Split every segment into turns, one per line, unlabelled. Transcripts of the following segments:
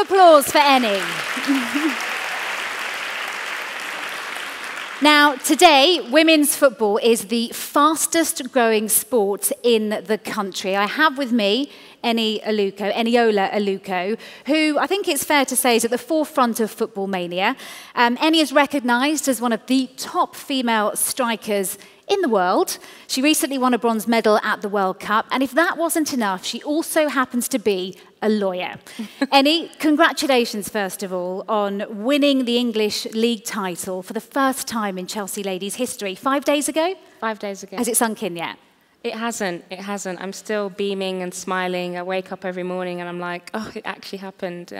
of applause for Eni. Now, today, women's football is the fastest growing sport in the country. I have with me Eniola Aluko, who I think it's fair to say is at the forefront of football mania. Eni is recognised as one of the top female strikers in the world. She recently won a bronze medal at the World Cup, and if that wasn't enough, she also happens to be a lawyer. Eni, congratulations, first of all, on winning the English League title for the first time in Chelsea ladies' history. 5 days ago?
5 days ago.
Has it sunk in yet?
It hasn't. I'm still beaming and smiling. I wake up every morning and I'm like, oh, it actually happened.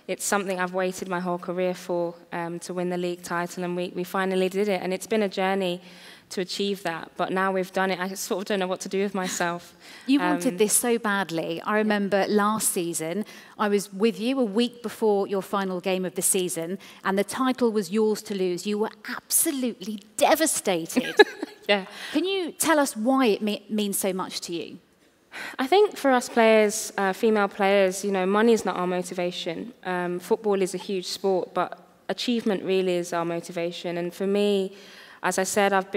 It's something I've waited my whole career for, to win the league title, and we finally did it. And it's been a journey to achieve that, but now we've done it. I sort of don't know what to do with myself.
You wanted this so badly. I remember last season, I was with you a week before your final game of the season, and the title was yours to lose. You were absolutely devastated.
Yeah.
Can you tell us why it means so much to you?
I think for us players, female players, you know, money is not our motivation. Football is a huge sport, but achievement really is our motivation. And for me, as I said, I've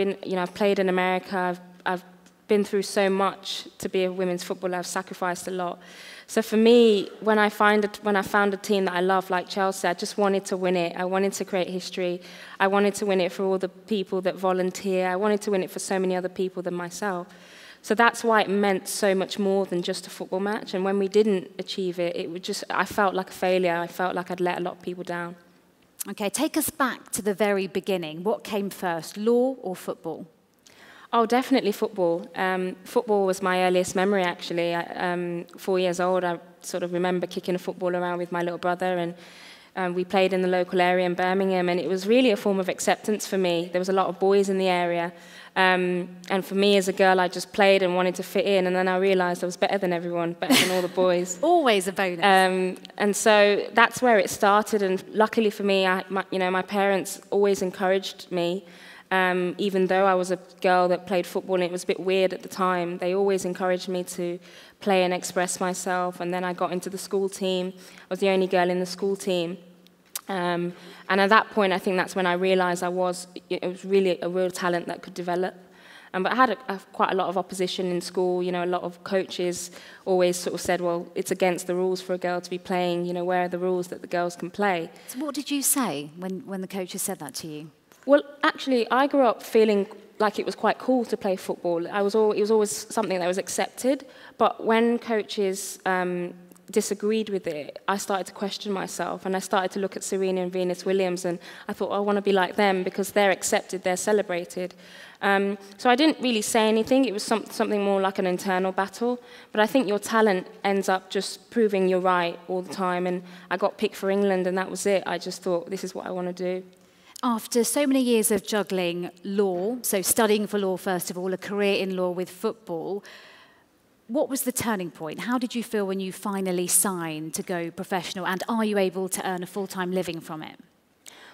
played in America. I've been through so much to be a women's footballer. I've sacrificed a lot. So for me, when I found a team that I love, like Chelsea, I just wanted to win it. I wanted to create history. I wanted to win it for all the people that volunteer. I wanted to win it for so many other people than myself. So that's why it meant so much more than just a football match. And when we didn't achieve it, I felt like a failure. I felt like I'd let a lot of people down.
Okay, take us back to the very beginning. What came first, law or football?
Oh, definitely football. Football was my earliest memory, actually. 4 years old, I sort of remember kicking a football around with my little brother, and we played in the local area in Birmingham, and it was really a form of acceptance for me. There was a lot of boys in the area, and for me as a girl, I just played and wanted to fit in, and then I realised I was better than everyone, better than all the boys.
Always a bonus.
And so that's where it started, and luckily for me, my parents always encouraged me. Even though I was a girl that played football and it was a bit weird at the time, they always encouraged me to play and express myself. And then I got into the school team. I was the only girl in the school team. And at that point, I think that's when I realised it was really a real talent that could develop. But I had quite a lot of opposition in school. You know, a lot of coaches always sort of said, well, it's against the rules for a girl to be playing. You know, where are the rules that the girls can play?
So what did you say when the coaches said that to you?
Well, actually, I grew up feeling like it was quite cool to play football. It was always something that was accepted. But when coaches disagreed with it, I started to question myself, and I started to look at Serena and Venus Williams, and I thought, I want to be like them because they're accepted, they're celebrated. So I didn't really say anything. It was something more like an internal battle. But I think your talent ends up just proving you're right all the time. And I got picked for England, and that was it. I just thought, this is what I want to do.
After so many years of juggling law, so studying for law first of all, a career in law with football, what was the turning point? How did you feel when you finally signed to go professional, and are you able to earn a full-time living from it?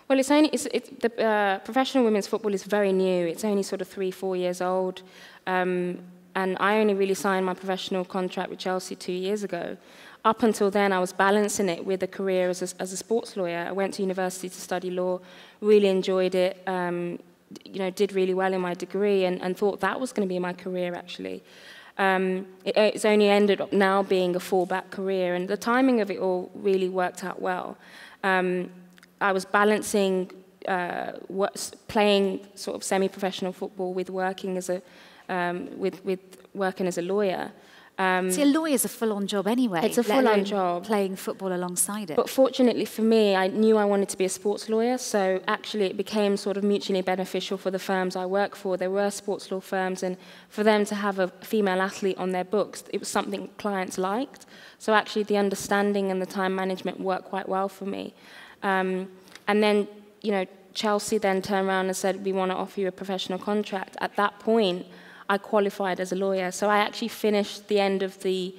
Well, the professional women's football is very new. It's only sort of 3-4 years old, and I only really signed my professional contract with Chelsea 2 years ago. Up until then, I was balancing it with a career as a sports lawyer. I went to university to study law, really enjoyed it, did really well in my degree, and thought that was going to be my career, actually. It's only ended up now being a fallback career, and the timing of it all really worked out well. I was balancing playing sort of semi-professional football with working as a lawyer.
See, a lawyer's a full-on job anyway.
It's a full-on job.
Playing football alongside it.
But fortunately for me, I knew I wanted to be a sports lawyer, so actually it became sort of mutually beneficial for the firms I work for. There were sports law firms, and for them to have a female athlete on their books, it was something clients liked. So actually the understanding and the time management worked quite well for me. And then, Chelsea then turned around and said, we want to offer you a professional contract. At that point, I qualified as a lawyer. So I actually finished the end of the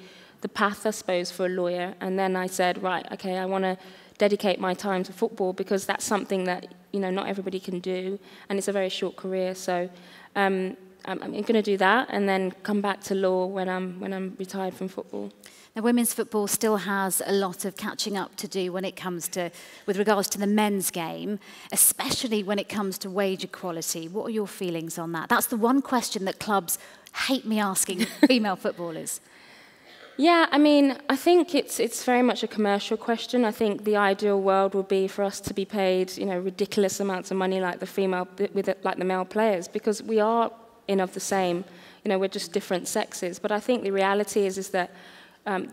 path, I suppose, for a lawyer. And then I said, right, okay, I want to dedicate my time to football because that's something that, not everybody can do. And it's a very short career. So I'm going to do that and then come back to law when I'm retired from football.
Now, women's football still has a lot of catching up to do when it comes to, with regards to the men's game, especially when it comes to wage equality. What are your feelings on that? That's the one question that clubs hate me asking female footballers.
Yeah, I mean, I think it's very much a commercial question. I think the ideal world would be for us to be paid, ridiculous amounts of money like the male players, because we are of the same. We're just different sexes. But I think the reality is that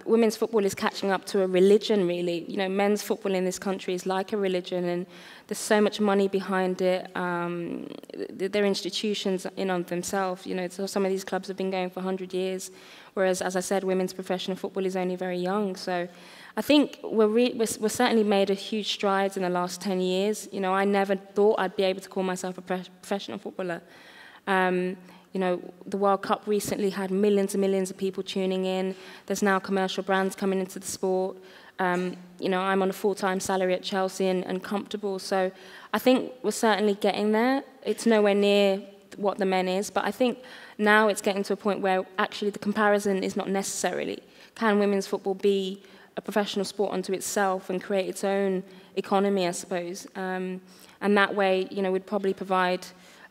women's football is catching up to a religion, really. Men's football in this country is like a religion, and there's so much money behind it. They're institutions in on themselves. So some of these clubs have been going for 100 years, whereas, as I said, women's professional football is only very young. So I think we're certainly made a huge strides in the last 10 years. I never thought I'd be able to call myself a professional footballer. The World Cup recently had millions and millions of people tuning in. There's now commercial brands coming into the sport. I'm on a full-time salary at Chelsea and comfortable. So I think we're certainly getting there. It's nowhere near what the men is, but I think now it's getting to a point where actually the comparison is not necessarily. Can women's football be a professional sport unto itself and create its own economy, I suppose? And that way, would probably provide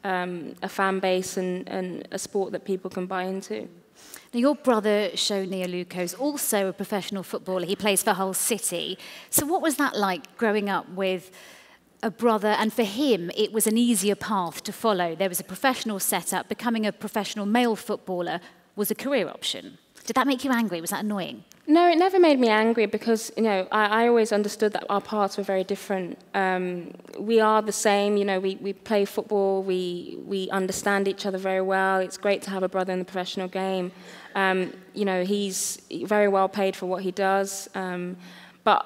a fan base and a sport that people can buy into.
Now, your brother, Eniola Aluko, is also a professional footballer. He plays for Hull City. So what was that like growing up with a brother? And for him, it was an easier path to follow. There was a professional setup. Becoming a professional male footballer was a career option. Did that make you angry? Was that annoying?
No, it never made me angry because, I always understood that our paths were very different. We are the same, we play football, we understand each other very well. It's great to have a brother in the professional game. He's very well paid for what he does. But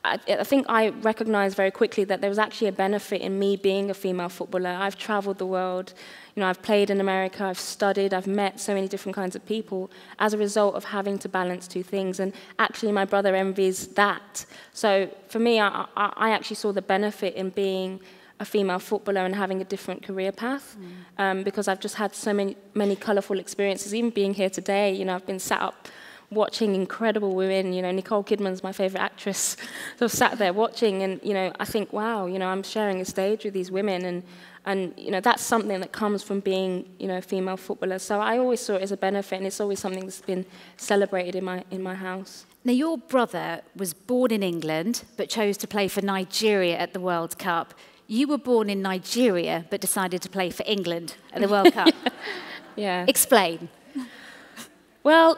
I think I recognized very quickly that there was actually a benefit in me being a female footballer. I've traveled the world. I've played in America, I've studied, I've met so many different kinds of people as a result of having to balance two things. And actually, my brother envies that. So for me, I actually saw the benefit in being a female footballer and having a different career path, because I've just had so many colourful experiences. Even being here today, I've been sat up watching incredible women. Nicole Kidman's my favourite actress. So I've sat there watching, and I think, wow, I'm sharing a stage with these women, and that's something that comes from being a female footballer. So I always saw it as a benefit, and it's always something that's been celebrated in my house.
Now, your brother was born in England but chose to play for Nigeria at the World Cup. You were born in Nigeria but decided to play for England at the World Cup.
Yeah.
Explain.
Well,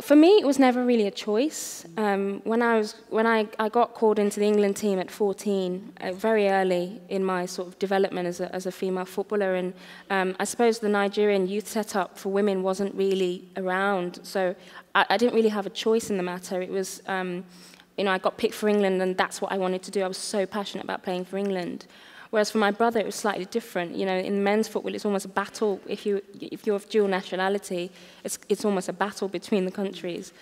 for me, it was never really a choice. When I got called into the England team at 14, very early in my sort of development as a female footballer, and I suppose the Nigerian youth setup for women wasn't really around, so I didn't really have a choice in the matter. It was, I got picked for England, and that's what I wanted to do. I was so passionate about playing for England. Whereas for my brother, it was slightly different. In men's football, it's almost a battle. If you're of dual nationality, it's almost a battle between the countries.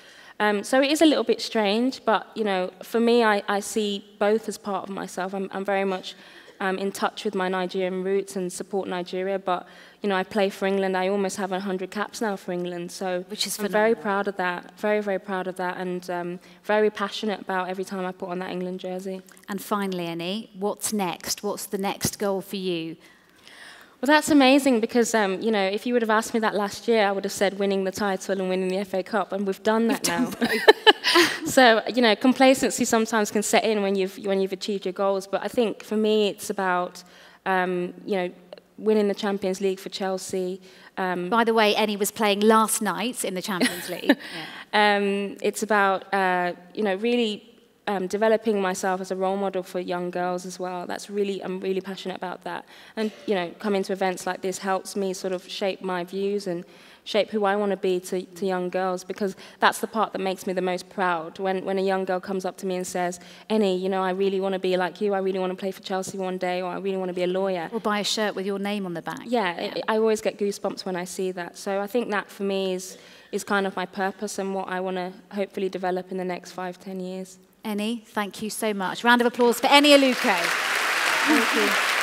So it is a little bit strange, but for me, I see both as part of myself. I'm very much in touch with my Nigerian roots and support Nigeria, but I play for England. I almost have 100 caps now for England, so
which is
I'm very proud of that, very, very proud of that, and very passionate about every time I put on that England jersey.
And finally, Eni, what's next? What's the next goal for you?
Well, that's amazing because, if you would have asked me that last year, I would have said winning the title and winning the FA Cup, and we've done that now. So, complacency sometimes can set in when you've achieved your goals, but I think for me it's about, winning the Champions League for Chelsea.
By the way, Eni was playing last night in the Champions League.
Yeah. It's about, really developing myself as a role model for young girls as well. I'm really passionate about that. And, coming to events like this helps me sort of shape my views and shape who I want to be to young girls, because that's the part that makes me the most proud. When a young girl comes up to me and says, Eni, I really want to be like you, I really want to play for Chelsea one day, or I really want to be a lawyer.
Or buy a shirt with your name on the back.
Yeah. I always get goosebumps when I see that. So I think that for me is kind of my purpose and what I want to hopefully develop in the next 5-10 years.
Eni, thank you so much. Round of applause for Eniola Aluko. Thank you.